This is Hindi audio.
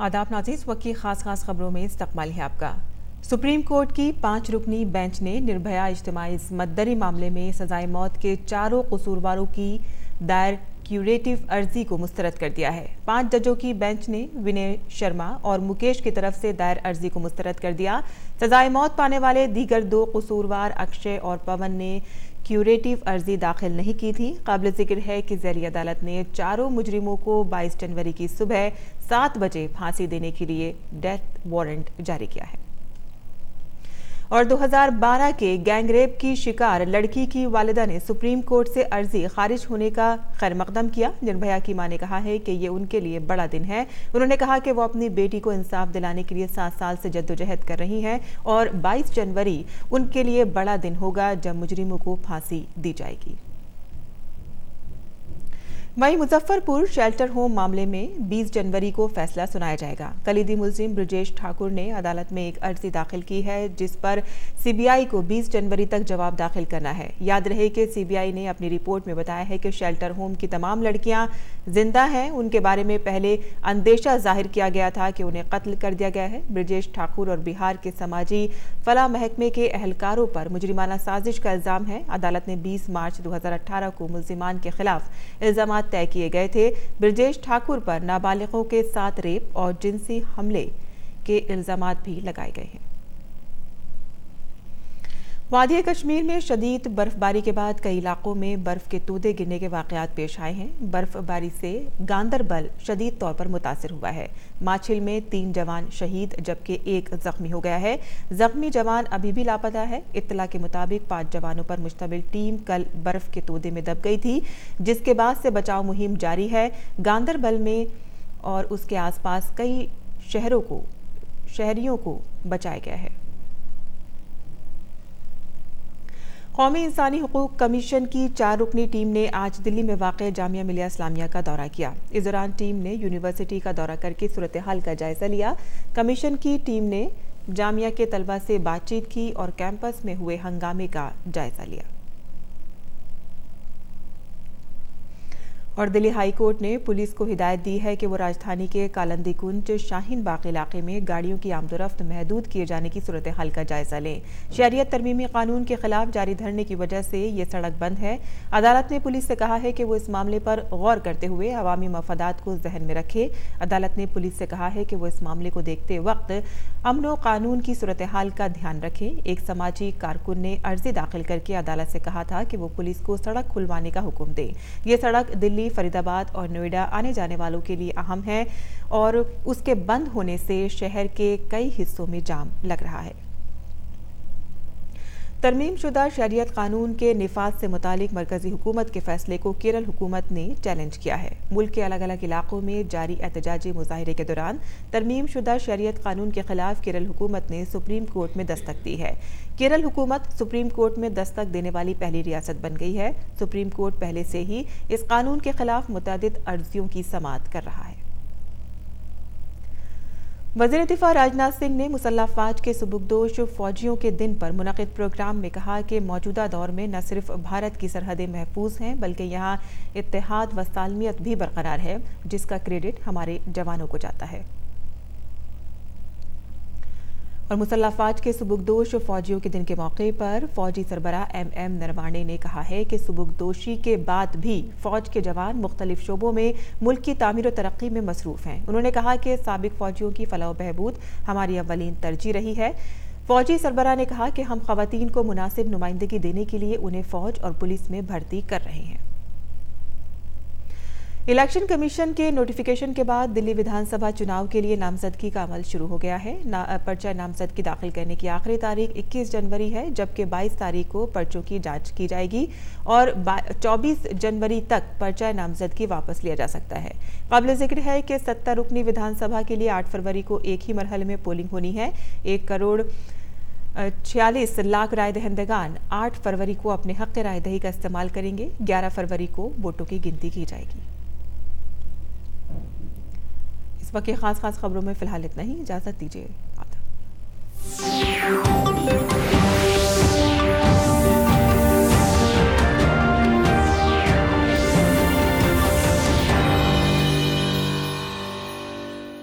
आदाब नाज़रीन, वक्त की खास खबरों में इस्तकबाल है आपका। सुप्रीम कोर्ट की 5 रुकनी बेंच ने निर्भया इज्तिमाई मद्दरी मामले में सजाए मौत के चारों कसूरवारों की दायर क्यूरेटिव अर्जी को मुस्तरद कर दिया है। 5 जजों की बेंच ने विनय शर्मा और मुकेश की तरफ से दायर अर्जी को मुस्तरद कर दिया। सजाए मौत पाने वाले दीगर 2 कसूरवार अक्षय और पवन ने क्यूरेटिव अर्जी दाखिल नहीं की थी। काबिल जिक्र है कि ज़ेरी अदालत ने चारों मुजरिमों को 22 जनवरी की सुबह 7 बजे फांसी देने के लिए डेथ वारंट जारी किया है। और 2012 के गैंगरेप की शिकार लड़की की वालिदा ने सुप्रीम कोर्ट से अर्जी खारिज होने का खैर मकदम किया। निर्भया की मां ने कहा है कि ये उनके लिए बड़ा दिन है। उन्होंने कहा कि वो अपनी बेटी को इंसाफ दिलाने के लिए 7 साल से जद्दोजहद कर रही हैं और 22 जनवरी उनके लिए बड़ा दिन होगा जब मुजरिमों को फांसी दी जाएगी। वहीं मुजफ्फरपुर शेल्टर होम मामले में 20 जनवरी को फैसला सुनाया जाएगा। कलीदी मुलजिम ब्रजेश ठाकुर ने अदालत में एक अर्जी दाखिल की है जिस पर सीबीआई को 20 जनवरी तक जवाब दाखिल करना है। याद रहे कि सीबीआई ने अपनी रिपोर्ट में बताया है कि शेल्टर होम की तमाम लड़कियां जिंदा हैं। उनके बारे में पहले अंदेशा जाहिर किया गया था कि उन्हें कत्ल कर दिया गया है। ब्रजेश ठाकुर और बिहार के समाजी फलाह महकमे के एहलकारों पर मुजरिमाना साजिश का इल्जाम है। अदालत ने 20 मार्च 2018 को मुलजिमान के खिलाफ इल्जाम तय किए गए थे। ब्रजेश ठाकुर पर नाबालिगों के साथ रेप और जिनसी हमले के इल्जामात भी लगाए गए हैं। वादी कश्मीर में शदीद बर्फबारी के बाद कई इलाकों में बर्फ के तोदे गिरने के वाकयात पेश आए हैं। बर्फबारी से गांदरबल शदीद तौर पर मुतासिर हुआ है। माछिल में 3 जवान शहीद जबकि 1 जख्मी हो गया है। जख्मी जवान अभी भी लापता है। इत्तला के मुताबिक 5 जवानों पर मुश्तमिल टीम कल बर्फ के तोदे में दब गई थी, जिसके बाद से बचाव मुहिम जारी है। गांदरबल में और उसके आसपास कई शहरियों को बचाया गया है। कौमी इंसानी हुकूक कमीशन की 4 रुकनी टीम ने आज दिल्ली में वाक़े जामिया मिलिया इस्लामिया का दौरा किया। इस दौरान टीम ने यूनिवर्सिटी का दौरा करके सूरत हाल का जायजा लिया। कमीशन की टीम ने जामिया के तलबा से बातचीत की और कैंपस में हुए हंगामे का जायजा लिया। और दिल्ली हाई कोर्ट ने पुलिस को हिदायत दी है कि वो राजधानी के कालंदी कुंज शाहीन बाग इलाके में गाड़ियों की आमदोरफ्त महदूद किए जाने की सूरत हाल का जायजा लें। शहरियत तरमीमी कानून के खिलाफ जारी धरने की वजह से ये सड़क बंद है। अदालत ने पुलिस से कहा है कि वो इस मामले पर गौर करते हुए अवामी मफादात को जहन में रखे। अदालत ने पुलिस से कहा है कि वो इस मामले को देखते वक्त अमन व कानून की सूरत हाल का ध्यान रखें। एक समाजी कारकुन ने अर्जी दाखिल करके अदालत से कहा था कि वो पुलिस को सड़क खुलवाने का हुक्म दे। ये सड़क दिल्ली, फरीदाबाद और नोएडा आने जाने वालों के लिए अहम है और उसके बंद होने से शहर के कई हिस्सों में जाम लग रहा है। तरमीमशुदा शहरियत कानून के निफाज से मुतालिक मरकजी हुकूमत के फैसले को केरल हुकूमत ने चैलेंज किया है। मुल्क के अलग अलग इलाकों में जारी एहतजाजी मुजाहिरे के दौरान तरमीमशुदा शहरियत कानून के खिलाफ केरल हुकूमत ने सुप्रीम कोर्ट में दस्तक दी है। केरल हुकूमत सुप्रीम कोर्ट में दस्तक देने वाली पहली रियासत बन गई है। सुप्रीम कोर्ट पहले से ही इस कानून के खिलाफ मुतअद्दिद अर्जियों की समाअत कर रहा है। वज़ीर दिफा राजनाथ सिंह ने मुसल्लह अफ़वाज के सुबुकदोश फौजियों के दिन पर मुनक़िद प्रोग्राम में कहा कि मौजूदा दौर में न सिर्फ भारत की सरहदें महफूज हैं बल्कि यहाँ इत्तेहाद व सालमियत भी बरकरार है, जिसका क्रेडिट हमारे जवानों को जाता है। और मुसल्लह अफ़वाज के सुबुकदोश फौजियों के दिन के मौके पर फौजी सरबराह MM नरवाणे ने कहा है कि सुबुकदोशी के बाद भी फौज के जवान मुख्तलिफ शोबों में मुल्क की तामीर और तरक्की में मसरूफ़ हैं। उन्होंने कहा कि साबिक फौजियों की फलाह व बहबूद हमारी अव्वलीन तरजीह रही है। फौजी सरबराह ने कहा कि हम ख़वातीन को मुनासिब नुमाइंदगी देने के लिए उन्हें फौज और पुलिस में भर्ती कर रहे हैं। इलेक्शन कमीशन के नोटिफिकेशन के बाद दिल्ली विधानसभा चुनाव के लिए नामजदगी का अमल शुरू हो गया है। पर्चा नामजदगी दाखिल करने की आखिरी तारीख 21 जनवरी है, जबकि 22 तारीख को पर्चों की जांच की जाएगी और 24 जनवरी तक पर्चा नामजदगी वापस लिया जा सकता है। काबिल जिक्र है कि 70 रुकनी विधानसभा के लिए 8 फरवरी को एक ही मरहले में पोलिंग होनी है। 1 करोड़ 46 लाख राय दहिंदगान 8 फरवरी को अपने हक़ राय दही का इस्तेमाल करेंगे। 11 फरवरी को वोटों की गिनती की जाएगी। इस वक्त खास खबरों में फिलहाल इतना ही। इजाजत दीजिए।